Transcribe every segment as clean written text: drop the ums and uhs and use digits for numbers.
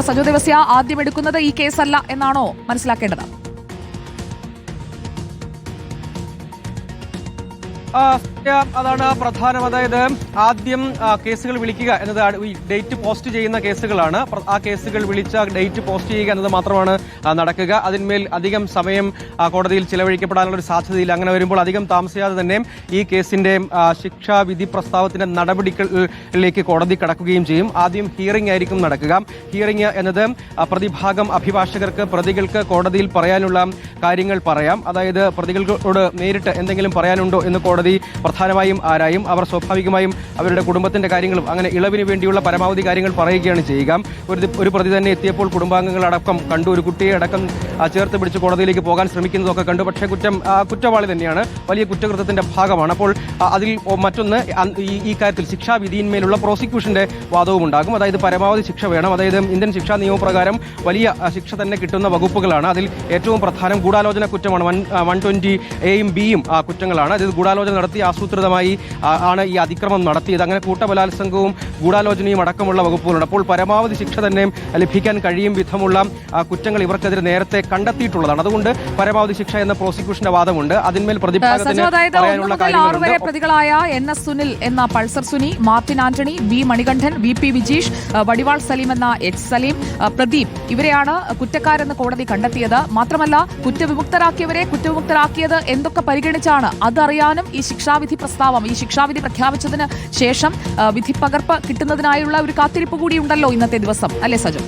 സജോ ദേവസ്യ ആദ്യം എടുക്കുന്നത് ഈ കേസല്ല എന്നാണോ മനസ്സിലാക്കേണ്ടത്? അതാണ് പ്രധാനം. അതായത് ആദ്യം കേസുകൾ വിളിക്കുക എന്നത് ഈ ഡേറ്റ് പോസ്റ്റ് ചെയ്യുന്ന കേസുകളാണ്. ആ കേസുകൾ വിളിച്ച ഡേറ്റ് പോസ്റ്റ് ചെയ്യുക എന്നത് മാത്രമാണ് നടക്കുക. അതിന്മേൽ അധികം സമയം കോടതിയിൽ ചിലവഴിക്കപ്പെടാനുള്ള ഒരു സാധ്യതയില്ല. അങ്ങനെ വരുമ്പോൾ അധികം താമസിയാതെ തന്നെ ഈ കേസിന്റെ ശിക്ഷാവിധി പ്രസ്താവത്തിന്റെ നടപടികളിലേക്ക് കോടതി കടക്കുകയും ചെയ്യും. ആദ്യം ഹിയറിംഗ് ആയിരിക്കും നടക്കുക. ഹിയറിംഗ് എന്നത് പ്രതിഭാഗം അഭിഭാഷകർക്ക് പ്രതികൾക്ക് കോടതിയിൽ പറയാനുള്ള കാര്യങ്ങൾ പറയാം. അതായത് പ്രതികളോട് നേരിട്ട് എന്തെങ്കിലും പറയാനുണ്ടോ എന്ന് കോടതി പ്രധാനമായും ആരായും. അവർ സ്വാഭാവികമായും അവരുടെ കുടുംബത്തിന്റെ കാര്യങ്ങളും അങ്ങനെ ഇളവിന് വേണ്ടിയുള്ള പരമാവധി കാര്യങ്ങൾ പറയുകയാണ് ചെയ്യുക. ഒരു പ്രതി തന്നെ എത്തിയപ്പോൾ കുടുംബാംഗങ്ങളടക്കം കണ്ടു, ഒരു കുട്ടിയെ അടക്കം ചേർത്ത് പിടിച്ച് കോടതിയിലേക്ക് പോകാൻ ശ്രമിക്കുന്നതൊക്കെ കണ്ടു. പക്ഷേ കുറ്റവാളി തന്നെയാണ്, വലിയ കുറ്റകൃത്യത്തിന്റെ ഭാഗമാണ്. അപ്പോൾ അതിൽ മറ്റൊന്ന് ഈ കാര്യത്തിൽ ശിക്ഷാവിധിയിന്മേലുള്ള പ്രോസിക്യൂഷന്റെ വാദവും ഉണ്ടാകും. അതായത് പരമാവധി ശിക്ഷ വേണം. അതായത് ഇന്ത്യൻ ശിക്ഷാ നിയമപ്രകാരം വലിയ ശിക്ഷ തന്നെ കിട്ടുന്ന വകുപ്പുകളാണ്. അതിൽ ഏറ്റവും പ്രധാനം ഗൂഢാലോചന കുറ്റമാണ്. 120A-യും B-യും കുറ്റങ്ങളാണ്. അതായത് ഗൂഢാലോചന നടത്തി ആസൂത്രിതമായി ആണ് ഈ അതിക്രമം നടത്തിയത്. അങ്ങനെ കൂട്ടബലാത്സംഗവും ഗൂഢാലോചനയും അടക്കമുള്ള വകുപ്പുകളുണ്ട്. അപ്പോൾ പരമാവധി ശിക്ഷ തന്നെ ലഭിക്കാൻ കഴിയും വിധമുള്ള കുറ്റങ്ങൾ ഇവർക്കെതിരെ നേരത്തെ കണ്ടെത്തിയിട്ടുള്ളതാണ്. അതുകൊണ്ട് പരമാവധി ശിക്ഷ എന്ന പ്രോസിക്യൂഷന്റെ വാദമുണ്ട്. അതിന്മേൽ പ്രതിഭാഗത്തിന് പറയാനുള്ള കാര്യങ്ങളുണ്ട്. പ്രതികളായ NS സുനിൽ എന്ന Pulsar Suni, Martin Antony, B Manikandan, VP Vijeesh, Vadival Saleem എന്ന H സലീം, പ്രദീപ് ഇവരെയാണ് കുറ്റക്കാരെന്ന് കോടതി കണ്ടെത്തിയത്. മാത്രമല്ല കുറ്റവിമുക്തരാക്കിയവരെ കുറ്റവിമുക്തരാക്കിയത് എന്തൊക്കെ പരിഗണിച്ചാണ് അതറിയാനും ഈ ശിക്ഷാവിധി പ്രസ്താവം, ഈ ശിക്ഷാവിധി പ്രഖ്യാപിച്ചതിന് ശേഷം വിധി പകർപ്പ് കിട്ടുന്നതിനായുള്ള ഒരു കാത്തിരിപ്പ് കൂടിയുണ്ടല്ലോ ഇന്നത്തെ ദിവസം, അല്ലേ സജോ?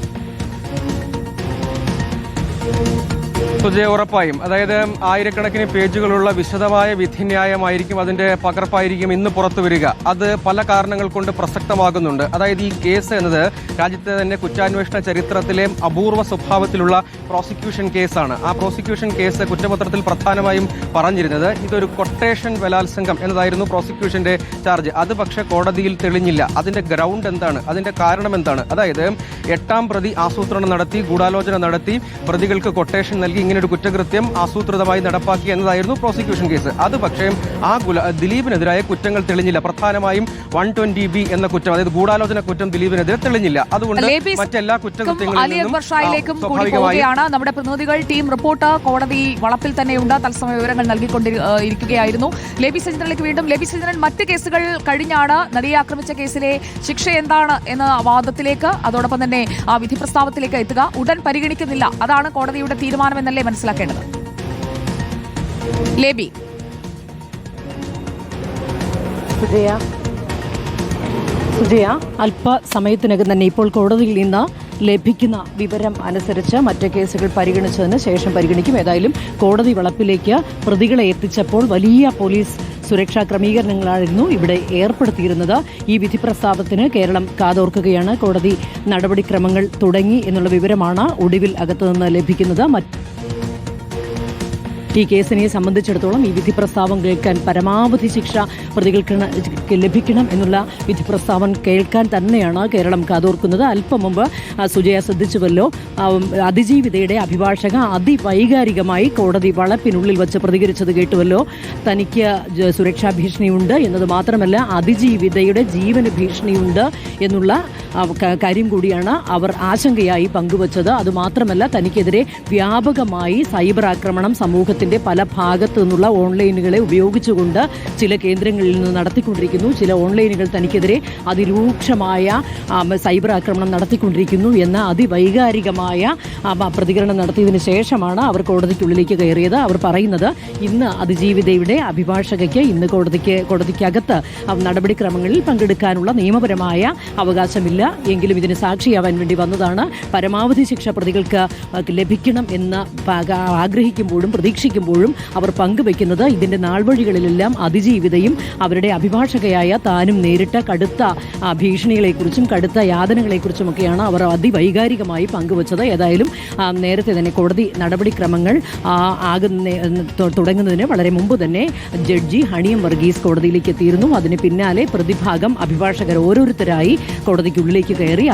ഉറപ്പായും. അതായത് ആയിരക്കണക്കിന് പേജുകളുള്ള വിശദമായ വിധിന്യായമായിരിക്കും, അതിന്റെ പകർപ്പായിരിക്കും ഇന്ന് പുറത്തു വരിക. അത് പല കാരണങ്ങൾ കൊണ്ട് പ്രസക്തമാകുന്നുണ്ട്. അതായത് ഈ കേസ് എന്നത് രാജ്യത്തെ തന്നെ കുറ്റാന്വേഷണ ചരിത്രത്തിലെ അപൂർവ സ്വഭാവത്തിലുള്ള പ്രോസിക്യൂഷൻ കേസാണ്. ആ പ്രോസിക്യൂഷൻ കേസ് കുറ്റപത്രത്തിൽ പ്രധാനമായും പറഞ്ഞിരുന്നത് ഇതൊരു കൊട്ടേഷൻ ബലാത്സംഗം എന്നതായിരുന്നു പ്രോസിക്യൂഷന്റെ ചാർജ്. അത് പക്ഷേ കോടതിയിൽ തെളിഞ്ഞില്ല. അതിന്റെ ഗ്രൗണ്ട് എന്താണ്, അതിന്റെ കാരണം എന്താണ്? അതായത് 8ാം പ്രതി ആസൂത്രണം നടത്തി, ഗൂഢാലോചന നടത്തി, പ്രതികൾക്ക് കൊട്ടേഷൻ നൽകി ഇങ്ങനൊരു കുറ്റകൃത്യം ആസൂത്രിതമായി നടപ്പാക്കി എന്നതായിരുന്നു പ്രോസിക്യൂഷൻ കേസ്. അത് പക്ഷേ ആ ദിലീപിനെതിരായ കുറ്റങ്ങൾ തെളിഞ്ഞില്ല. പ്രധാനമായും 120B എന്ന കുറ്റം, അതായത് ഗൂഢാലോചന കുറ്റം ദിലീപിനെതിരെ തെളിഞ്ഞില്ല. അതുകൊണ്ട് മറ്റെല്ലാ കുറ്റകൃത്യങ്ങളിലും നമ്മുടെ പ്രതിനിധികൾ ടീം റിപ്പോർട്ട് കോടതി വളപ്പിൽ തന്നെയുണ്ട്. തത്സമയ വിവരങ്ങൾ നൽകിക്കൊണ്ടിരിക്കുകയായിരുന്നു. ലേബി സജിന്ദ്രനിലേക്ക് വീണ്ടും. ലേബി സജിന്ദ്രൻ, മറ്റ് കേസുകൾ കഴിഞ്ഞാണ് നടിയെ ആക്രമിച്ച കേസിലെ ശിക്ഷ എന്താണ് എന്ന വാദത്തിലേക്ക്, അതോടൊപ്പം തന്നെ ആ വിധി പ്രസ്താവത്തിലേക്ക് എത്തുക. ഉടൻ പരിഗണിക്കുന്നില്ല, അതാണ് കോടതിയുടെ തീരുമാനമെന്നല്ലേ മനസ്സിലാക്കേണ്ടത്? ലേബി. സുജയ, അല്പസമയത്തിനകം തന്നെ ഇപ്പോൾ കോടതിയിൽ നിന്ന് ലഭിക്കുന്ന വിവരം അനുസരിച്ച് മറ്റ് കേസുകൾ പരിഗണിച്ചതിന് ശേഷം പരിഗണിക്കും. ഏതായാലും കോടതി വളപ്പിലേക്ക് പ്രതികളെ എത്തിച്ചപ്പോൾ വലിയ പോലീസ് സുരക്ഷാ ക്രമീകരണങ്ങളായിരുന്നു ഇവിടെ ഏർപ്പെടുത്തിയിരുന്നത്. ഈ വിധി പ്രസ്താവത്തിന് കേരളം കാതോർക്കുകയാണ്. കോടതി നടപടിക്രമങ്ങൾ തുടങ്ങി എന്നുള്ള വിവരമാണ് ഒടുവിൽ അകത്തുനിന്ന് ലഭിക്കുന്നത്. ഈ കേസിനെ സംബന്ധിച്ചിടത്തോളം ഈ വിധി പ്രസ്താവം കേൾക്കാൻ പരമാവധി ശിക്ഷ പ്രതികൾക്ക് ലഭിക്കണം എന്നുള്ള വിധി പ്രസ്താവം കേൾക്കാൻ തന്നെയാണ് കേരളം കാതോർക്കുന്നത്. അല്പം മുമ്പ് സുജയ ശ്രദ്ധിച്ചുവല്ലോ, അതിജീവിതയുടെ അഭിഭാഷക അതിവൈകാരികമായി കോടതി വളപ്പിനുള്ളിൽ വച്ച് പ്രതികരിച്ചത് കേട്ടുവല്ലോ. തനിക്ക് സുരക്ഷാ ഭീഷണിയുണ്ട് എന്നത് മാത്രമല്ല, അതിജീവിതയുടെ ജീവന് ഭീഷണിയുണ്ട് എന്നുള്ള കാര്യം കൂടിയാണ് അവർ ആശങ്കയായി പങ്കുവച്ചത്. അതുമാത്രമല്ല, തനിക്കെതിരെ വ്യാപകമായി സൈബർ ആക്രമണം സമൂഹത്തിന്റെ പല ഭാഗത്തു നിന്നുള്ള ഓൺലൈനുകളെ ഉപയോഗിച്ചുകൊണ്ട് ചില കേന്ദ്രങ്ങളിൽ നിന്ന് നടത്തിക്കൊണ്ടിരിക്കുന്നു. ചില ഓൺലൈനുകൾ തനിക്കെതിരെ അതിരൂക്ഷമായ സൈബർ ആക്രമണം നടത്തിക്കൊണ്ടിരിക്കുന്നു എന്ന അതിവൈകാരികമായ പ്രതികരണം നടത്തിയതിനു ശേഷമാണ് അവർ കോടതിക്കുള്ളിലേക്ക് കയറിയത്. അവർ പറയുന്നത് ഇന്ന് അതിജീവിതയുടെ അഭിഭാഷകയ്ക്ക് ഇന്ന് കോടതിക്കകത്ത് നടപടിക്രമങ്ങളിൽ പങ്കെടുക്കാനുള്ള നിയമപരമായ അവകാശമില്ല, എങ്കിലും ഇതിന് സാക്ഷിയാവാൻ വേണ്ടി വന്നതാണ്. പരമാവധി ശിക്ഷ പ്രതികൾക്ക് ലഭിക്കണം എന്ന് ആഗ്രഹിക്കുമ്പോഴും പ്രതീക്ഷിക്കുമ്പോഴും അവർ പങ്കുവെക്കുന്നത് ഇതിന്റെ നാൾവഴികളിലെല്ലാം അതിജീവിതയും അവരുടെ അഭിഭാഷകയായ താനും നേരിട്ട കടുത്ത ഭീഷണികളെക്കുറിച്ചും കടുത്ത യാതനകളെക്കുറിച്ചുമൊക്കെയാണ് അവർ അതിവൈകാരികമായി പങ്കുവച്ചത്. ഏതായാലും നേരത്തെ തന്നെ കോടതി നടപടിക്രമങ്ങൾ തുടങ്ങുന്നതിന് വളരെ മുമ്പ് തന്നെ ജഡ്ജി ഹണിയം വർഗീസ് കോടതിയിലേക്ക് എത്തിയിരുന്നു. അതിന് പിന്നാലെ പ്രതിഭാഗം അഭിഭാഷകർ ഓരോരുത്തരായി കോടതിക്കുള്ളിലേക്ക് കയറി.